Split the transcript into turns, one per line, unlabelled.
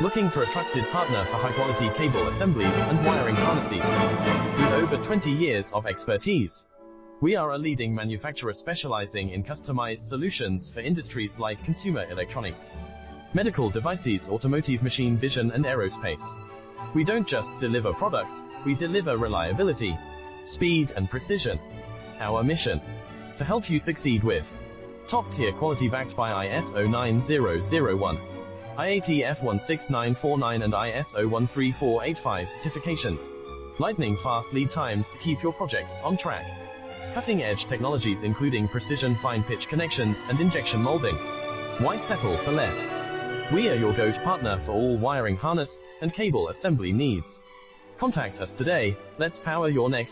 Looking for a trusted partner for high-quality cable assemblies and wiring harnesses? With over 20 years of expertise, we are a leading manufacturer specializing in customized solutions for industries like consumer electronics, medical devices, automotive, machine vision, and aerospace. We don't just deliver products, we deliver reliability, speed, and precision. Our mission: to help you succeed with top-tier quality backed by ISO 9001, IATF 16949 and ISO 13485 certifications. Lightning-fast lead times to keep your projects on track. Cutting-edge technologies including precision fine-pitch connections and injection molding. Why settle for less? We are your go-to partner for all wiring harness and cable assembly needs. Contact us today. Let's power your next